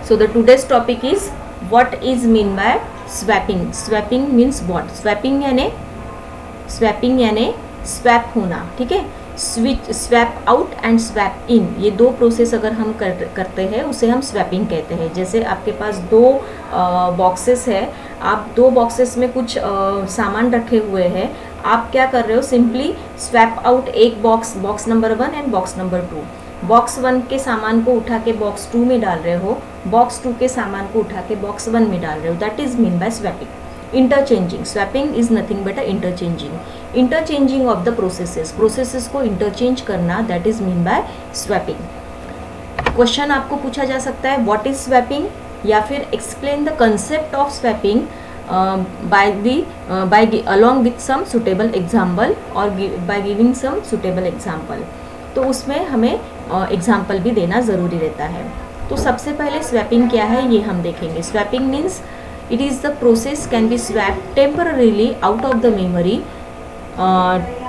So the today's topic is what is mean by swapping. Swapping means what? Swapping यानी swap होना, ठीक है. Switch, swap out and swap in, ये दो process अगर हम करते हैं उसे हम स्वैपिंग कहते हैं. जैसे आपके पास दो बॉक्सेस है, आप दो बॉक्सेस में कुछ सामान रखे हुए हैं, आप क्या कर रहे हो, सिंपली स्वैप आउट एक box number 1 and box number 2. Box 1 के सामान को उठा के बॉक्स 2 में डाल रहे हो, बॉक्स 2 के सामान को उठा के बॉक्स 1 में डाल रहे हो. That is mean by swapping. Interchanging, swapping is nothing but interchanging of the processes को इंटरचेंज करना, that is mean by swapping. Question आपको पूछा जा सकता है व्हाट इज स्वैपिंग, या फिर explain the concept of swapping by along with some suitable example or by giving some suitable example. तो उसमें हमें एग्जाम्पल भी देना ज़रूरी रहता है. तो सबसे पहले स्वैपिंग क्या है ये हम देखेंगे. Swapping means it is the process can be swapped temporarily out of the memory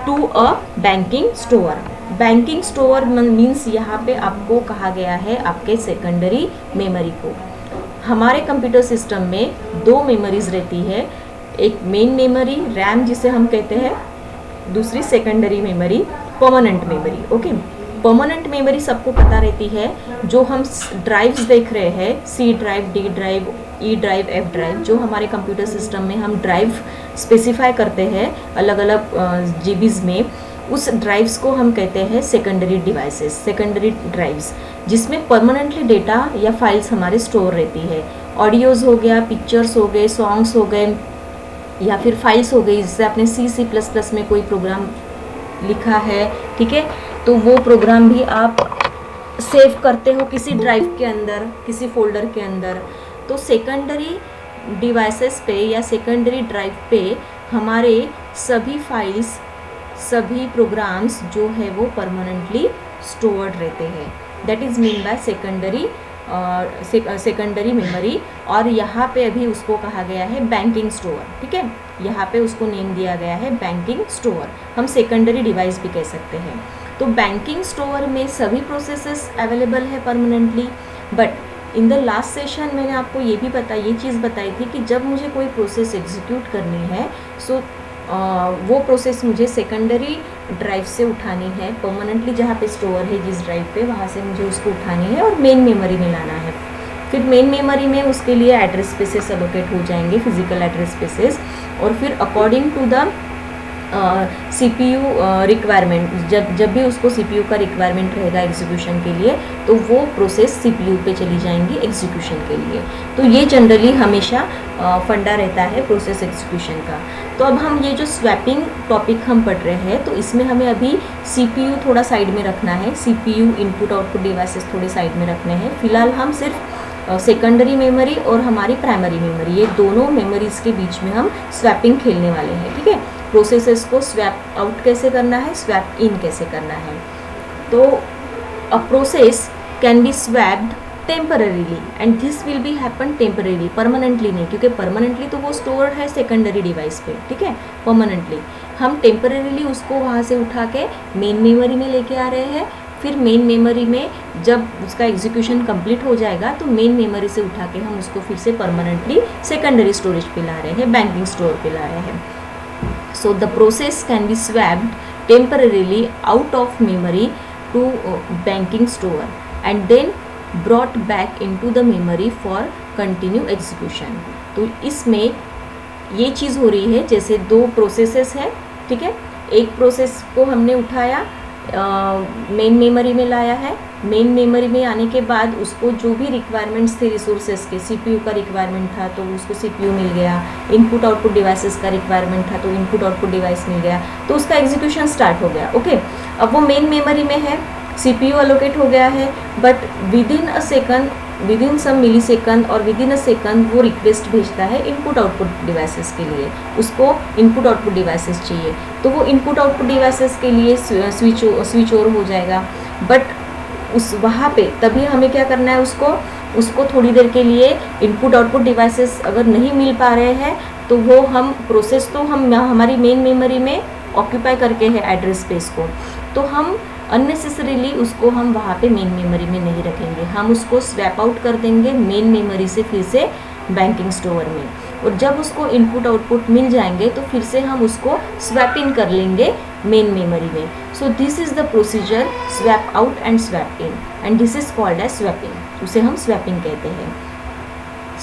to a banking store. Banking store means यहाँ पे आपको कहा गया है आपके सेकेंडरी मेमोरी को. हमारे कंप्यूटर सिस्टम में दो मेमोरीज रहती है, एक मेन मेमोरी रैम जिसे हम कहते हैं, दूसरी secondary memory permanent memory. Okay, permanent memory सबको पता रहती है. जो हम ड्राइव्स देख रहे हैं, C drive, D drive, E drive, F drive, जो हमारे कंप्यूटर सिस्टम में हम ड्राइव स्पेसिफाई करते हैं अलग अलग जीबीज में, उस ड्राइव्स को हम कहते हैं सेकेंडरी डिवाइसेस, सेकेंडरी ड्राइव्स, जिसमें परमानेंटली डेटा या फाइल्स हमारे स्टोर रहती है. ऑडियोज़ हो गया, पिक्चर्स हो गए, सॉन्ग्स हो गए, या फिर फाइल्स हो गई. जैसे आपने C++ में कोई प्रोग्राम लिखा है, ठीक है, तो वो प्रोग्राम भी आप सेव करते हो किसी ड्राइव के अंदर, किसी फोल्डर के अंदर. तो सेकेंडरी डिवाइसेस पे या सेकेंडरी ड्राइव पे हमारे सभी फाइल्स, सभी प्रोग्राम्स जो है वो परमानेंटली स्टोर्ड रहते हैं. That is mean by secondary memory. और यहाँ पे अभी उसको कहा गया है बैंकिंग स्टोर, ठीक है, यहाँ पे उसको नेम दिया गया है बैंकिंग स्टोर. हम सेकेंडरी डिवाइस भी कह सकते हैं. तो बैंकिंग स्टोर में सभी प्रोसेसेस अवेलेबल है permanently. But in the last session मैंने आपको ये चीज़ बताई थी कि जब मुझे कोई प्रोसेस एग्जीक्यूट करनी है, सो वो प्रोसेस मुझे सेकेंडरी ड्राइव से उठानी है, परमानेंटली जहाँ पे स्टोर है जिस ड्राइव पे, वहाँ से मुझे उसको उठानी है और मेन मेमोरी में लाना है. फिर मेन मेमोरी में उसके लिए एड्रेस स्पेसेस एलोकेट हो जाएंगे, फिजिकल एड्रेस स्पेसेस. और फिर according to the CPU requirement, जब भी उसको CPU का रिक्वायरमेंट रहेगा एग्जीक्यूशन के लिए, तो वो प्रोसेस CPU पे चली जाएंगी एग्जीक्यूशन के लिए. तो ये जनरली हमेशा फंडा रहता है प्रोसेस एग्जीक्यूशन का. तो अब हम ये जो स्वैपिंग टॉपिक हम पढ़ रहे हैं, तो इसमें हमें अभी CPU थोड़ा साइड में रखना है, CPU इनपुट आउटपुट डिवाइसेस थोड़े साइड में रखने हैं. फिलहाल हम सिर्फ सेकेंडरी मेमोरी और हमारी प्राइमरी मेमोरी, ये दोनों मेमोरीज के बीच में हम स्वैपिंग खेलने वाले हैं, ठीक है. प्रोसेसेस को स्वैप आउट कैसे करना है, स्वैप इन कैसे करना है. तो a process can be swapped temporarily and this will be happen temporarily, permanently नहीं, क्योंकि परमानेंटली तो वो स्टोर है सेकेंडरी डिवाइस पे, ठीक है. परमानेंटली हम टेम्पररीली उसको वहाँ से उठा के मेन मेमोरी में लेके आ रहे हैं. फिर मेन मेमोरी में जब उसका एग्जीक्यूशन कंप्लीट हो जाएगा, तो मेन मेमोरी से उठा के हम उसको फिर से परमानेंटली सेकेंडरी स्टोरेज पे ला रहे हैं, बैंकिंग स्टोर पे ला रहे हैं. So the process can be swapped temporarily out of memory to banking store and then brought back into the memory for continue execution. तो इसमें ये चीज़ हो रही है, जैसे दो प्रोसेसेस हैं, ठीक है. एक प्रोसेस को हमने उठाया, मेन मेमोरी में लाया है. मेन मेमोरी में आने के बाद उसको जो भी रिक्वायरमेंट्स थे रिसोर्सेज के, CPU का रिक्वायरमेंट था तो उसको CPU मिल गया, इनपुट आउटपुट डिवाइसेस का रिक्वायरमेंट था तो इनपुट आउटपुट डिवाइस मिल गया, तो उसका एग्जीक्यूशन स्टार्ट हो गया. ओके, अब वो मेन मेमोरी में है, CPU एलोकेट हो गया है, but within a second, within some millisecond और विदिन अ सेकंड वो रिक्वेस्ट भेजता है इनपुट आउटपुट डिवाइसेस के लिए. उसको इनपुट आउटपुट डिवाइसेस चाहिए, तो वो इनपुट आउटपुट डिवाइसेस के लिए स्विच ओवर हो जाएगा. बट उस वहाँ पे तभी हमें क्या करना है, उसको थोड़ी देर के लिए इनपुट आउटपुट डिवाइसेस अगर नहीं मिल पा रहे हैं, तो वो हम प्रोसेस तो हम हमारी मेन मेमोरी में ऑक्यूपाई करके है एड्रेस स्पेस को, तो हम अननेसेसरीली उसको हम वहाँ पे मेन मेमोरी में नहीं रखेंगे, हम उसको स्वैप आउट कर देंगे मेन मेमोरी से फिर से बैंकिंग स्टोर में, और जब उसको इनपुट आउटपुट मिल जाएंगे तो फिर से हम उसको स्वैप इन कर लेंगे मेन मेमोरी में। So this is the procedure swap out and swap in, and this is called as swapping, उसे हम स्वैपिंग कहते हैं।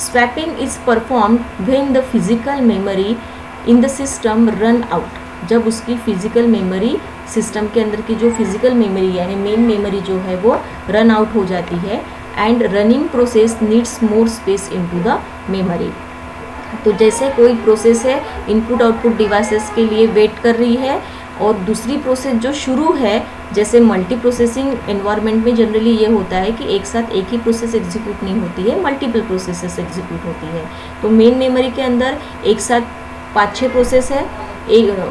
Swapping is performed when the physical memory in the system run out, जब उसकी physical memory system के अंदर की जो फिजिकल मेमोरी यानी मेन मेमोरी जो है वो रन आउट हो जाती है, and running process needs more space into the memory. तो जैसे कोई प्रोसेस है इनपुट आउटपुट डिवाइसेस के लिए वेट कर रही है, और दूसरी प्रोसेस जो शुरू है, जैसे मल्टी प्रोसेसिंग एनवायरनमेंट में जनरली ये होता है कि एक साथ एक ही प्रोसेस एग्जीक्यूट नहीं होती है, मल्टीपल प्रोसेसेस एग्जीक्यूट होती है। तो मेन मेमोरी के अंदर एक साथ 5-6 प्रोसेस है,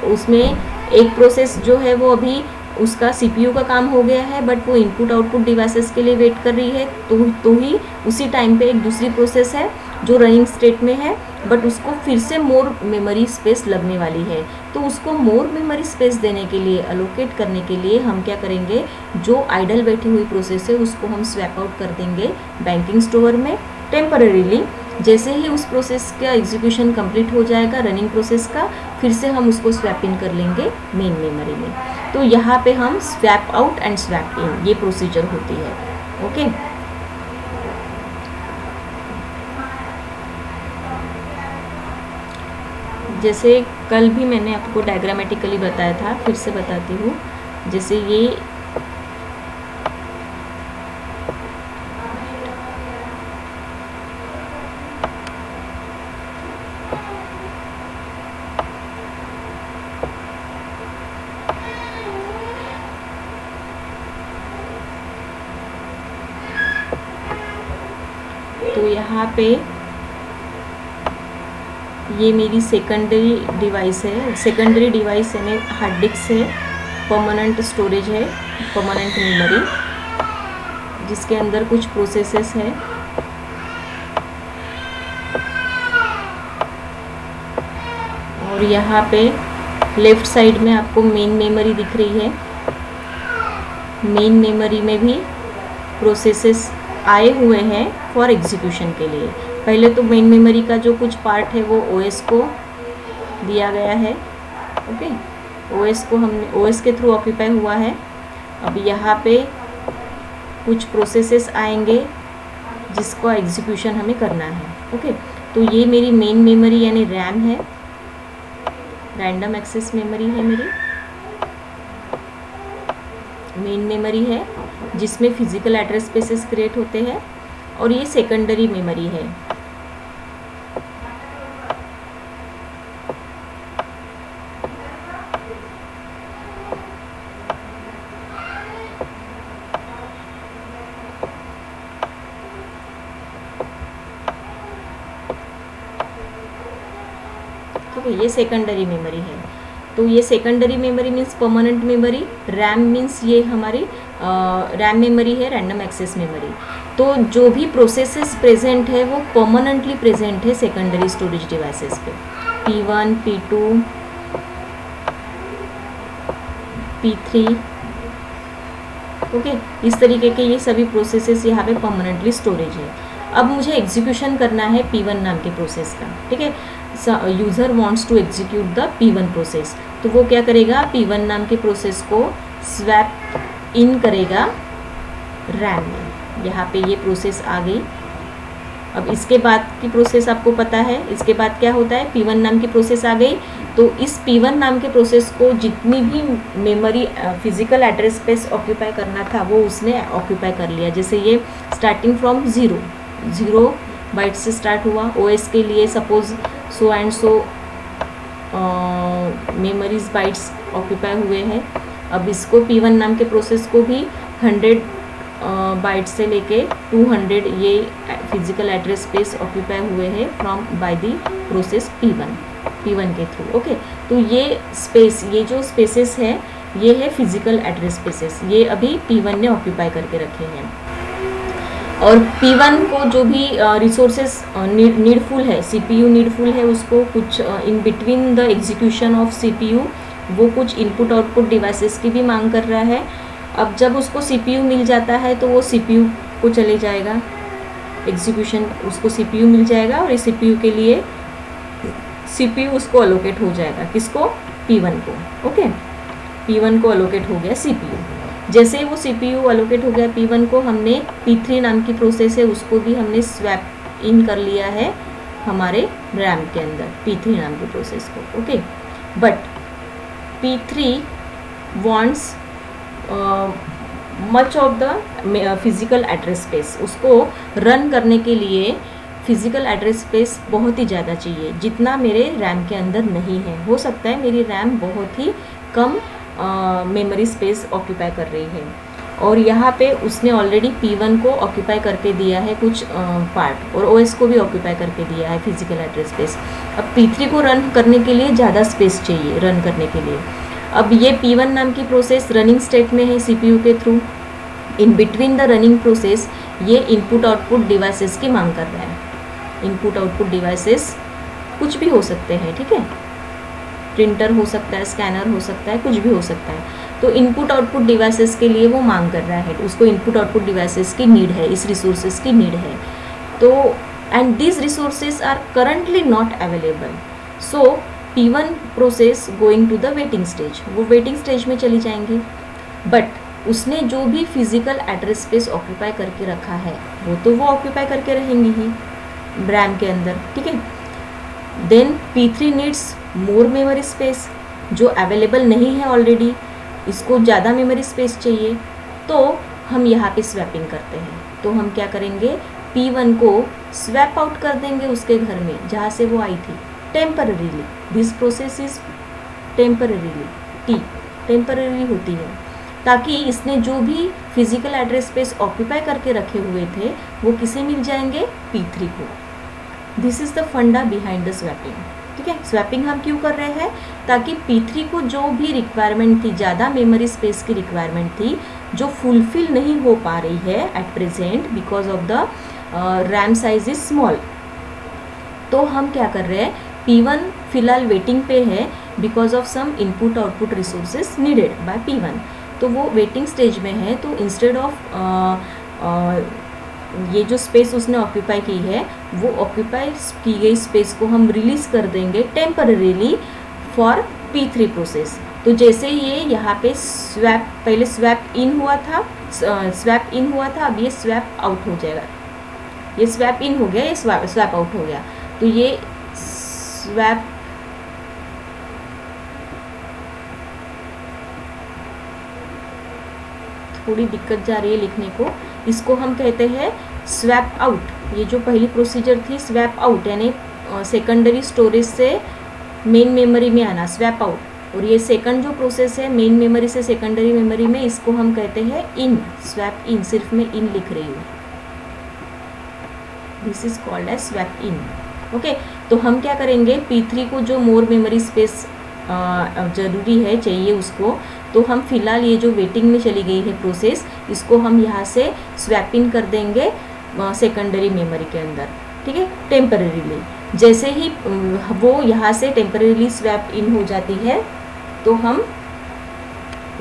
उसमें एक प्रोसेस जो है वो अभी उसका सीपीयू का काम हो गया है, बट वो इनपुट आउटपुट डिवाइसेस के लिए वेट कर रही है, तो ही उसी टाइम पे एक दूसरी प्रोसेस है जो रनिंग स्टेट में है, बट उसको फिर से मोर मेमोरी स्पेस लगने वाली है। तो उसको मोर मेमोरी स्पेस देने के लिए, अलोकेट करने के लिए हम क्या करेंगे, जो आइडल बैठी हुई प्रोसेस है उसको हम स्वैप आउट कर देंगे बैंकिंग स्टोर में टेम्पररीली। जैसे ही उस प्रोसेस का एग्जीक्यूशन कंप्लीट हो जाएगा रनिंग प्रोसेस का, फिर से हम उसको स्वैप इन कर लेंगे मेन मेमोरी में। तो यहाँ पे हम swap out and swap in ये प्रोसीजर होती है। ओके, जैसे कल भी मैंने आपको डायग्रामेटिकली बताया था, फिर से बताती हूँ। जैसे ये तो यहाँ पे ये मेरी सेकेंडरी डिवाइस है। सेकेंडरी डिवाइस यानी हार्ड डिस्क है, परमानेंट स्टोरेज है, परमानेंट मेमोरी, जिसके अंदर कुछ प्रोसेसेस है। और यहाँ पे लेफ्ट साइड में आपको मेन मेमोरी दिख रही है। मेन मेमोरी में भी प्रोसेसेस आए हुए हैं फॉर एग्जीक्यूशन के लिए। पहले तो मेन मेमोरी का जो कुछ पार्ट है वो ओएस को दिया गया है। ओके, ओएस को हमने ओएस के थ्रू ऑक्यूपाई हुआ है। अब यहाँ पे कुछ प्रोसेसेस आएंगे जिसको एग्जीक्यूशन हमें करना है। ओके, तो ये मेरी मेन मेमोरी यानी रैम है, रैंडम एक्सेस मेमोरी है मेरी। मेन मेमोरी है जिसमें फिजिकल एड्रेस स्पेसेस क्रिएट होते हैं, और ये सेकेंडरी मेमोरी है। ठीक है, ये सेकेंडरी मेमोरी है। तो ये secondary memory means permanent memory, RAM means ये हमारी रैम मेमोरी है, रैंडम एक्सेस मेमोरी। तो जो भी प्रोसेसेस प्रेजेंट है वो परमानेंटली प्रेजेंट है सेकेंडरी स्टोरेज डिवाइसेस पे। P1, P2, P3, ओके, इस तरीके के ये सभी प्रोसेसेस यहाँ पे परमानेंटली स्टोरेज है। अब मुझे एग्जीक्यूशन करना है P1 नाम के प्रोसेस का। ठीक है, user wants to execute the P1 process, तो वो क्या करेगा, P1 नाम के प्रोसेस को स्वैप इन करेगा रैम में। यहाँ पे ये प्रोसेस आ गई। अब इसके बाद की प्रोसेस आपको पता है, इसके बाद क्या होता है, P1 नाम की प्रोसेस आ गई। तो इस P1 नाम के प्रोसेस को जितनी भी memory physical address space occupy करना था वो उसने ऑक्यूपाई कर लिया। जैसे ये स्टार्टिंग फ्रॉम 0 बाइट से स्टार्ट हुआ। ओएस के लिए suppose so and so memories bytes occupy हुए हैं। अब इसको P1 नाम के प्रोसेस को भी 100 बाइट से लेके 200 ये फिजिकल एड्रेस स्पेस ऑक्यूपाई हुए हैं from by the process P1 के थ्रू। ओके, तो ये स्पेस, ये जो स्पेसेस है ये है फिजिकल एड्रेस स्पेसेस, ये अभी P1 ने ऑक्यूपाई करके रखे हैं। और P1 को जो भी रिसोर्सेस नीडफुल है, CPU नीडफुल है, उसको कुछ in between the execution of CPU वो कुछ इनपुट आउटपुट डिवाइसेस की भी मांग कर रहा है। अब जब उसको CPU मिल जाता है तो वो CPU को चले जाएगा, एग्जीक्यूशन उसको CPU मिल जाएगा और इस CPU के लिए CPU उसको अलोकेट हो जाएगा, किसको, P1 को। ओके, P1 को अलोकेट हो गया CPU। जैसे ही वो CPU अलोकेट हो गया P1 को, हमने P3 नाम की प्रोसेस है उसको भी हमने स्वैप इन कर लिया है हमारे रैम के अंदर, P3 नाम की प्रोसेस को। Okay, but P3 wants much of the physical address space. उसको रन करने के लिए फिजिकल एड्रेस स्पेस बहुत ही ज़्यादा चाहिए, जितना मेरे रैम के अंदर नहीं है। हो सकता है मेरी रैम बहुत ही कम मेमोरी स्पेस ऑक्यूपाई कर रही है, और यहाँ पे उसने ऑलरेडी P1 को ऑक्यूपाई करके दिया है कुछ पार्ट, और OS को भी ऑक्यूपाई करके दिया है फिजिकल एड्रेस स्पेस। अब P3 को रन करने के लिए ज़्यादा स्पेस चाहिए रन करने के लिए। अब ये P1 नाम की प्रोसेस रनिंग स्टेट में है CPU के through. In between the running process ये इनपुट आउटपुट डिवाइसेस की मांग कर रहा है। इनपुट आउटपुट डिवाइसेस कुछ भी हो सकते हैं, ठीक है, प्रिंटर हो सकता है, स्कैनर हो सकता है, कुछ भी हो सकता है। तो इनपुट आउटपुट डिवाइसेस के लिए वो मांग कर रहा है, उसको इनपुट आउटपुट डिवाइसेस की नीड है, इस रिसोर्सेज की नीड है। तो and these resources are currently not available, so P1 process going to the waiting stage, वो वेटिंग स्टेज में चली जाएंगी। बट उसने जो भी फिजिकल एड्रेस स्पेस ऑक्यूपाई करके रखा है वो तो वो ऑक्यूपाई करके रहेंगी ही रैम के अंदर, ठीक है। Then P3 needs more memory space, जो अवेलेबल नहीं है ऑलरेडी, इसको ज़्यादा मेमोरी स्पेस चाहिए। तो हम यहाँ पे स्वैपिंग करते हैं। तो हम क्या करेंगे, P1 को स्वैप आउट कर देंगे उसके घर में जहाँ से वो आई थी, temporarily. This process is temporarily, temporary होती है, ताकि इसने जो भी फिजिकल एड्रेस स्पेस ऑक्यूपाई करके रखे हुए थे वो किसे मिल जाएंगे, P3 को। दिस इज़ द फंडा बिहाइंड द स्वैपिंग, ठीक है। स्वैपिंग हम क्यों कर रहे हैं, ताकि P3 को जो भी रिक्वायरमेंट थी, ज़्यादा मेमोरी स्पेस की रिक्वायरमेंट थी, जो फुलफिल नहीं हो पा रही है at present because of the RAM size is small. तो हम क्या कर रहे हैं, P1 फिलहाल वेटिंग पे है because of some input output resources needed by P1। तो वो वेटिंग स्टेज में है। तो इंस्टेड ऑफ ये जो स्पेस उसने ऑक्यूपाई की है, वो ऑक्यूपाई की गई स्पेस को हम रिलीज कर देंगे टेम्पररीली फॉर P3 प्रोसेस। तो जैसे ये यहाँ पे स्वैप, पहले स्वैप इन हुआ था, अब ये स्वैप आउट हो जाएगा। ये स्वैप इन हो गया, ये स्वैप आउट हो गया। तो ये स्वैप थोड़ी दिक्कत जा रही है लिखने को, इसको हम कहते हैं स्वैप आउट। ये जो पहली प्रोसीजर थी स्वैप आउट, यानी सेकेंडरी स्टोरेज से मेन मेमोरी में आना, स्वैप आउट। और ये सेकंड जो प्रोसेस है मेन मेमोरी से सेकेंडरी मेमोरी में, इसको हम कहते हैं इन, स्वैप इन। सिर्फ मैं इन लिख रही हूँ, this is called as swap in. Okay, तो हम क्या करेंगे, P3 को जो मोर मेमोरी स्पेस ज़रूरी है, चाहिए उसको, तो हम फिलहाल ये जो वेटिंग में चली गई है प्रोसेस, इसको हम यहाँ से स्वैप इन कर देंगे सेकेंडरी मेमोरी के अंदर, ठीक है, टेम्पररीली। जैसे ही वो यहाँ से टेम्पररीली स्वैप इन हो जाती है, तो हम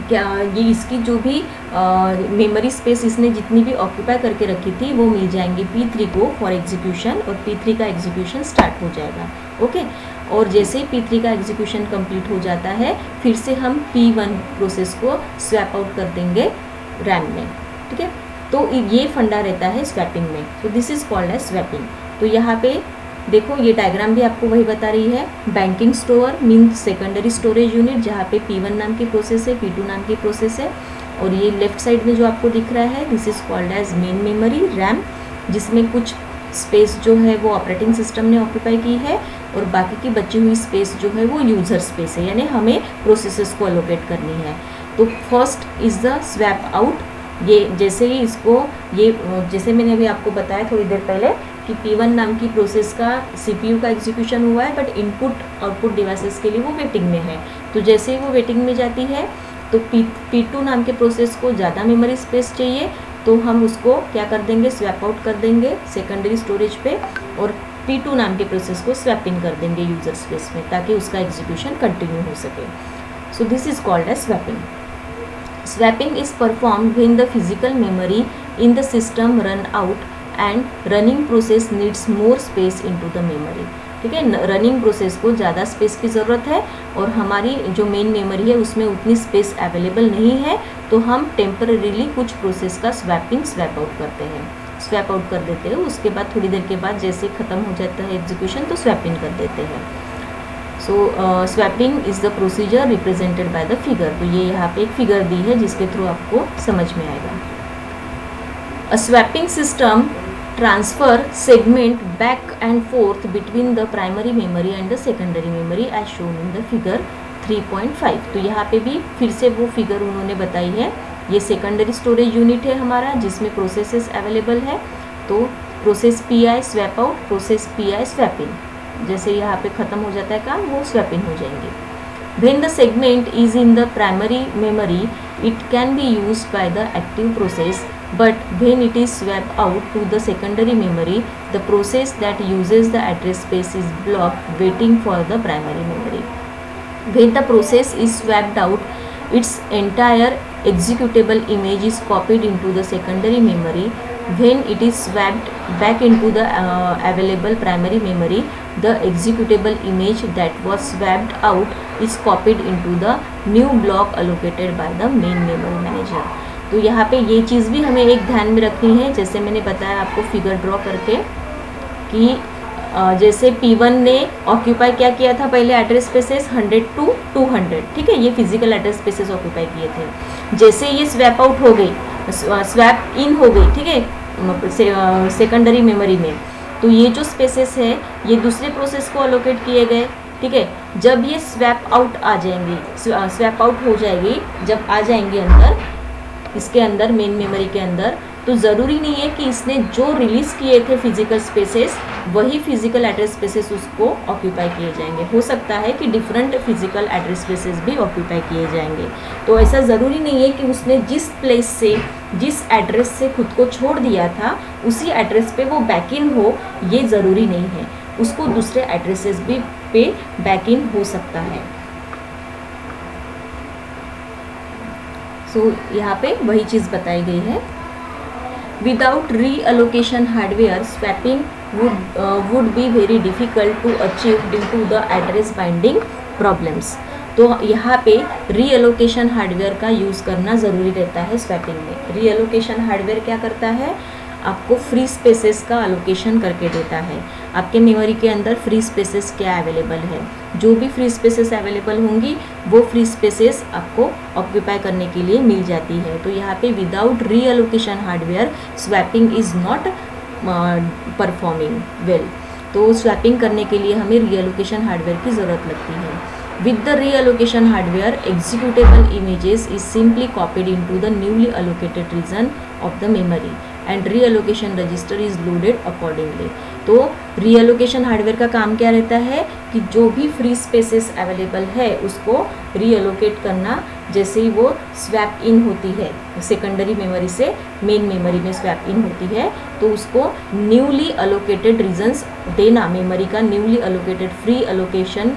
क्या, ये इसकी जो भी मेमोरी स्पेस इसने जितनी भी ऑक्यूपाई करके रखी थी वो मिल जाएंगी P3 को फॉर एग्जीक्यूशन, और P3 का एग्जीक्यूशन स्टार्ट हो जाएगा। ओके, और जैसे ही P3 का एग्जीक्यूशन कंप्लीट हो जाता है, फिर से हम P1 प्रोसेस को स्वैप आउट कर देंगे रैम में, ठीक है। तो ये फंडा रहता है स्वैपिंग में। तो this is called as swapping. तो यहाँ पे देखो, ये डायग्राम भी आपको वही बता रही है। Banking store means secondary storage unit, जहाँ पे P1 नाम की प्रोसेस है, P2 नाम की प्रोसेस है, और ये लेफ्ट साइड में जो आपको दिख रहा है, this is called as main memory, RAM, जिसमें कुछ स्पेस जो है वो ऑपरेटिंग सिस्टम ने ऑक्यूपाई की है, और बाकी की बची हुई स्पेस जो है वो यूज़र स्पेस है, यानी हमें प्रोसेसेस को एलोकेट करनी है। तो first is the swap out. ये जैसे ही इसको, ये जैसे मैंने अभी आपको बताया थोड़ी देर पहले कि P1 नाम की प्रोसेस का CPU का एग्जीक्यूशन हुआ है, बट इनपुट आउटपुट डिवाइसेस के लिए वो वेटिंग में है। तो जैसे ही वो वेटिंग में जाती है, तो P2 नाम के प्रोसेस को ज़्यादा मेमोरी स्पेस चाहिए, तो हम उसको क्या कर देंगे, स्वैप आउट कर देंगे सेकेंडरी स्टोरेज पे, और P2 नाम के प्रोसेस को स्वैप इन कर देंगे यूज़र स्पेस में, ताकि उसका एग्जीक्यूशन कंटिन्यू हो सके। So this is called as swapping. Swapping is performed when the physical memory in the system run out and running process needs more space into the memory. ठीक है, running process को ज़्यादा space की ज़रूरत है और हमारी जो मेन मेमोरी है उसमें उतनी स्पेस अवेलेबल नहीं है, तो हम टेम्पररीली कुछ प्रोसेस का स्वैप आउट करते हैं, स्वैप आउट कर देते हैं। उसके बाद थोड़ी देर के बाद जैसे ख़त्म हो जाता है एग्जीक्यूशन तो स्वैप इन कर देते हैं। So swapping is the procedure represented by the figure. तो ये यहाँ पे एक फिगर दी है जिसके थ्रू आपको समझ में आएगा। A swapping system transfer segment back and forth between the primary memory and the secondary memory as shown in the figure 3.5। तो यहाँ पे भी फिर से वो फिगर उन्होंने बताई है। ये सेकेंडरी स्टोरेज यूनिट है हमारा जिसमें प्रोसेसेस अवेलेबल है। तो process PI. Swap out, process PI. Swap in, जैसे यहाँ पे ख़त्म हो जाता है काम वो स्वैप इन हो जाएंगे। When the segment is in the primary memory, it can be used by the active process, but when it is swapped out to the secondary memory, the process that uses the address space is blocked waiting for the primary memory. When the process is swapped out, its entire executable image is copied into the secondary memory. When it is swapped back into the available primary memory, the executable image that was swapped out is copied into the new block allocated by the main memory manager. तो यहाँ पे ये चीज़ भी हमें एक ध्यान में रखनी है, जैसे मैंने बताया आपको फिगर ड्रॉ करके कि जैसे P1 ने ऑक्यूपाई क्या किया था पहले एड्रेस स्पेसेस 100 to 200, ठीक है, ये फिजिकल एड्रेस स्पेसेस ऑक्यूपाई किए थे। जैसे ये स्वैप आउट हो गई, स्वैप इन हो गई, ठीक है, सेकेंडरी मेमोरी में, तो ये जो स्पेसेस है ये दूसरे प्रोसेस को अलोकेट किए गए, ठीक है। जब ये स्वैप आउट आ जाएंगी, स्वैप आउट हो जाएगी, जब आ जाएंगे अंदर, इसके अंदर मेन मेमोरी के अंदर, तो ज़रूरी नहीं है कि इसने जो रिलीज़ किए थे फिजिकल स्पेसेस वही फिजिकल एड्रेस स्पेसेस उसको ऑक्यूपाई किए जाएंगे। हो सकता है कि डिफरेंट फिजिकल एड्रेस स्पेसेस भी ऑक्यूपाई किए जाएंगे। तो ऐसा ज़रूरी नहीं है कि उसने जिस प्लेस से, जिस एड्रेस से खुद को छोड़ दिया था उसी एड्रेस पे वो बैक इन हो, ये ज़रूरी नहीं है। उसको दूसरे एड्रेसेस भी पे बैक इन हो सकता है। सो यहाँ पे वही चीज़ बताई गई है। Without reallocation hardware, swapping would be very difficult to achieve due to the address binding problems. तो यहाँ पे रीअलोकेशन हार्डवेयर का यूज़ करना ज़रूरी रहता है स्वैपिंग में। रीअलोकेशन हार्डवेयर क्या करता है, आपको फ्री स्पेसेस का अलोकेशन करके देता है। आपके मेमोरी के अंदर फ्री स्पेसेस क्या अवेलेबल है, जो भी फ्री स्पेसेस अवेलेबल होंगी वो फ्री स्पेसेस आपको ऑक्यूपाई करने के लिए मिल जाती है। तो यहाँ पे without reallocation hardware swapping is not performing well. तो स्वैपिंग करने के लिए हमें रीअलोकेशन हार्डवेयर की ज़रूरत लगती है। With the reallocation hardware, executable images is simply copied into the newly allocated region of the memory and reallocation register is loaded accordingly. तो रीअलोकेशन हार्डवेयर का काम क्या रहता है कि जो भी फ्री स्पेसेस अवेलेबल है उसको रीअलोकेट करना। जैसे ही वो स्वैप इन होती है सेकेंडरी मेमोरी से मेन मेमोरी में स्वैप इन होती है तो उसको न्यूली अलोकेटेड रीजन्स देना, मेमोरी का newly allocated free allocation,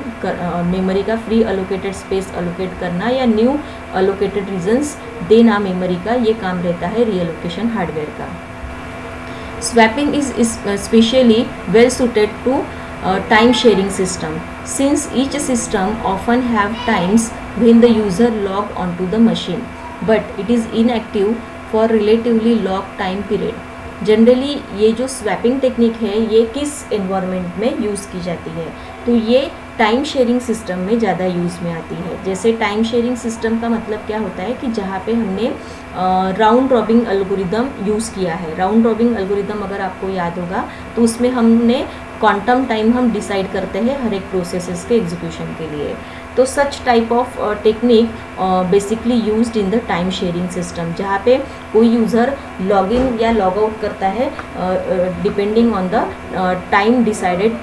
memory का फ्री अलोकेटेड स्पेस अलोकेट करना या न्यू अलोकेटेड रीजन्स देना मेमोरी का, ये काम रहता है रीअलोकेशन हार्डवेयर का। Swapping is especially well suited to time sharing system, since each system often have times when the user log onto the machine, but it is inactive for relatively long time period. Generally ये जो swapping technique है ये किस environment में use की जाती है, तो ये टाइम शेयरिंग सिस्टम में ज़्यादा यूज़ में आती है। जैसे टाइम शेयरिंग सिस्टम का मतलब क्या होता है कि जहाँ पे हमने राउंड रॉबिंग एल्गोरिदम यूज़ किया है। राउंड रॉबिंग एल्गोरिदम अगर आपको याद होगा तो उसमें हमने क्वांटम टाइम हम डिसाइड करते हैं हर एक प्रोसेसेस के एग्जीक्यूशन के लिए। तो such type of technique basically used in the time sharing system, जहाँ पे कोई यूज़र लॉग इन या लॉग आउट करता है depending on the time decided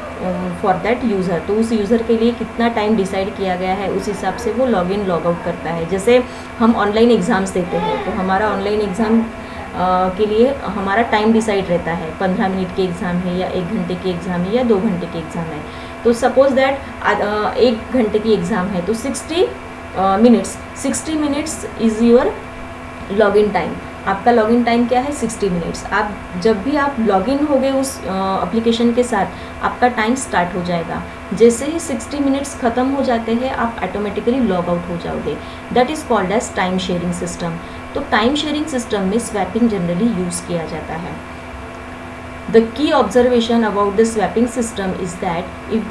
for that user. तो उस यूज़र के लिए कितना टाइम डिसाइड किया गया है उस हिसाब से वो लॉग इन लॉग आउट करता है। जैसे हम ऑनलाइन एग्ज़ाम्स देते हैं तो हमारा ऑनलाइन एग्ज़ाम के लिए हमारा टाइम डिसाइड रहता है, 15 मिनट के एग्ज़ाम है या 1 घंटे की एग्ज़ाम है या 2 घंटे की एग्ज़ाम है। तो सपोज़ दैट 1 घंटे की एग्ज़ाम है तो 60 minutes is your login time, आपका लॉगिन टाइम क्या है 60 मिनट्स। आप जब भी आप लॉगिन हो गए उस एप्लीकेशन के साथ आपका टाइम स्टार्ट हो जाएगा। जैसे ही 60 मिनट्स ख़त्म हो जाते हैं आप ऑटोमेटिकली लॉग आउट हो जाओगे। That is called as time sharing system. तो टाइम शेयरिंग सिस्टम में स्वैपिंग जनरली यूज़ किया जाता है। The key observation about the swapping system is that if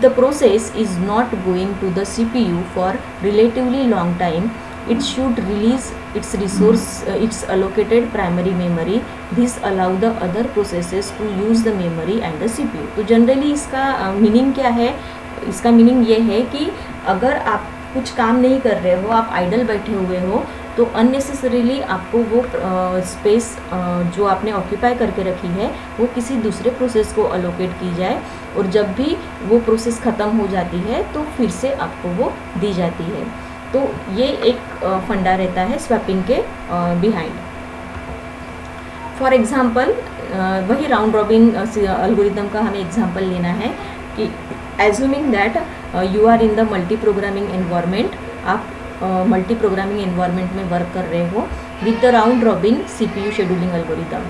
the process is not going to the CPU for relatively long time, it should release its resource, its allocated primary memory. This allow the other processes to use the memory and the CPU. तो generally इसका meaning क्या है? इसका meaning ये है कि अगर आप कुछ काम नहीं कर रहे हो, आप आइडल बैठे हुए हो, तो अननेसेसरीली आपको वो स्पेस जो आपने ऑक्यूपाई करके रखी है वो किसी दूसरे प्रोसेस को अलोकेट की जाए, और जब भी वो प्रोसेस ख़त्म हो जाती है तो फिर से आपको वो दी जाती है। तो ये एक फंडा रहता है स्वैपिंग के बिहाइंड। फॉर एग्ज़ाम्पल वही राउंड रॉबिन एल्गोरिथम का हमें एग्जांपल लेना है कि assuming that you are in the multi programming environment, आप मल्टी प्रोग्रामिंग एनवायरनमेंट में वर्क कर रहे हो with the round robin CPU scheduling algorithm.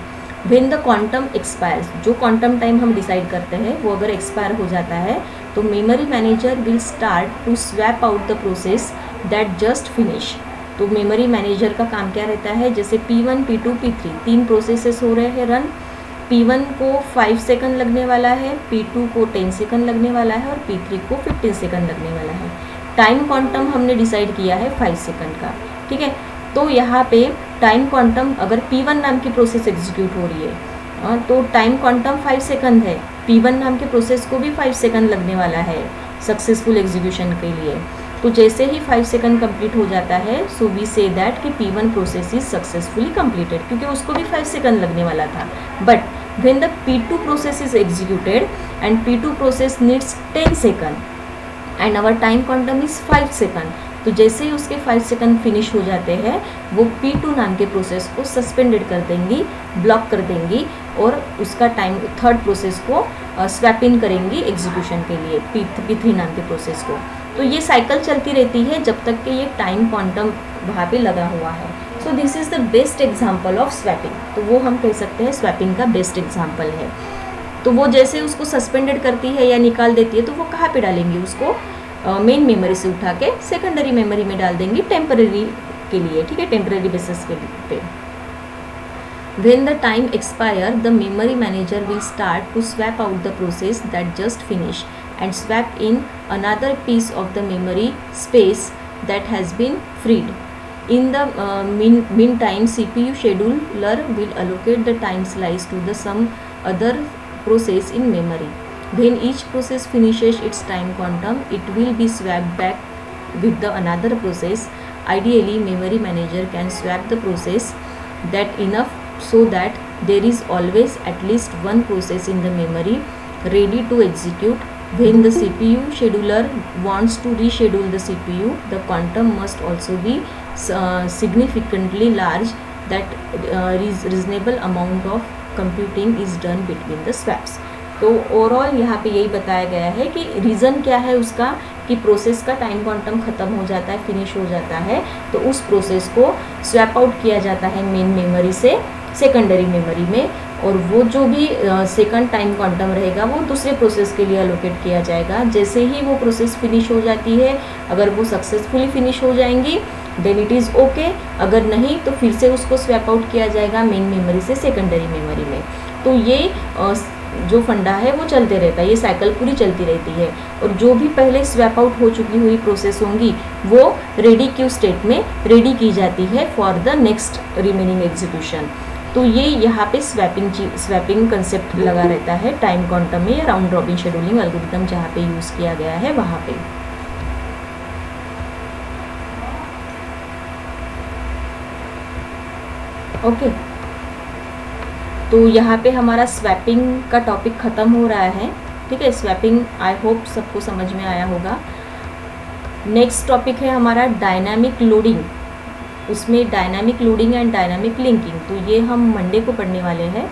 When the quantum expires, जो क्वांटम टाइम हम डिसाइड करते हैं वो अगर एक्सपायर हो जाता है तो memory manager will start to swap out the process that just finish. तो मेमोरी मैनेजर का काम क्या रहता है, जैसे P1, P2, P3 तीन प्रोसेसेस हो रहे हैं रन। P1 को 5 सेकंड लगने वाला है, P2 को 10 सेकंड लगने वाला है और P3 को 15 सेकंड लगने वाला है। टाइम क्वांटम हमने डिसाइड किया है 5 सेकंड का, ठीक है। तो यहाँ पे टाइम क्वांटम अगर P1 नाम की प्रोसेस एग्जीक्यूट हो रही है तो टाइम क्वांटम 5 सेकंड है, P1 नाम के प्रोसेस को भी 5 सेकंड लगने वाला है सक्सेसफुल एग्जीक्यूशन के लिए। तो जैसे ही 5 सेकंड कंप्लीट हो जाता है सो वी से दैट कि P1 process is successfully completed, क्योंकि उसको भी 5 सेकंड लगने वाला था। But when the P2 process is executed and P2 process needs 10 second and our time quantum is 5 second, तो जैसे ही उसके 5 सेकंड फिनिश हो जाते हैं वो P2 नाम के प्रोसेस को सस्पेंडेड कर देंगी, ब्लॉक कर देंगी और उसका टाइम थर्ड प्रोसेस को स्वैप इन करेंगी एग्जीक्यूशन के लिए P3 नाम के प्रोसेस को। तो ये साइकिल चलती रहती है जब तक कि ये टाइम क्वांटम वहाँ पे लगा हुआ है। सो this is the best example of swapping. तो वो हम कह सकते हैं स्वैपिंग का बेस्ट एग्जाम्पल है। तो वो जैसे उसको सस्पेंडेड करती है या निकाल देती है तो वो कहाँ पे डालेंगी, उसको मेन मेमोरी से उठा के सेकेंडरी मेमोरी में डाल देंगी टेम्पररी के लिए, ठीक है, टेम्पररी बेसिस पे। When the time expire, the memory manager will start to swap out the process that just finished and swap in another piece of the memory space that has been freed. In the meantime, CPU scheduler will allocate the time slice to the some other process in memory. When each process finishes its time quantum, it will be swapped back with the another process. Ideally, memory manager can swap the process that enough so that there is always at least one process in the memory ready to execute. When the CPU scheduler wants to reschedule the CPU, the quantum must also be significantly large that reasonable amount of computing is done between the swaps. तो overall यहाँ पे यही बताया गया है कि reason क्या है उसका कि प्रोसेस का टाइम क्वांटम ख़त्म हो जाता है, फिनिश हो जाता है, तो उस प्रोसेस को स्वैप आउट किया जाता है मेन मेमोरी से सेकेंडरी मेमोरी में, और वो जो भी सेकंड टाइम क्वांटम रहेगा वो दूसरे प्रोसेस के लिए अलोकेट किया जाएगा। जैसे ही वो प्रोसेस फिनिश हो जाती है, अगर वो सक्सेसफुली फिनिश हो जाएंगी देन इट इज़ ओके, अगर नहीं तो फिर से उसको स्वैप आउट किया जाएगा मेन मेमोरी से सेकेंडरी मेमोरी में। तो ये जो फंडा है वो चलते रहता है, ये साइकिल पूरी चलती रहती है, और जो भी पहले स्वैप आउट हो चुकी हुई प्रोसेस होंगी वो रेडी क्यू स्टेट में रेडी की जाती है for the next remaining execution. तो ये यहाँ पे स्वैपिंग कंसेप्ट लगा रहता है टाइम क्वांटम में या राउंड रॉबिन शेड्यूलिंग एल्गोरिथम जहाँ पे यूज़ किया गया है वहाँ पे। ओके, तो यहाँ पे हमारा स्वैपिंग का टॉपिक ख़त्म हो रहा है, ठीक है। स्वैपिंग आई होप सबको समझ में आया होगा। नेक्स्ट टॉपिक है हमारा डायनामिक लोडिंग। उसमें dynamic loading and dynamic linking, तो ये हम मंडे को पढ़ने वाले हैं।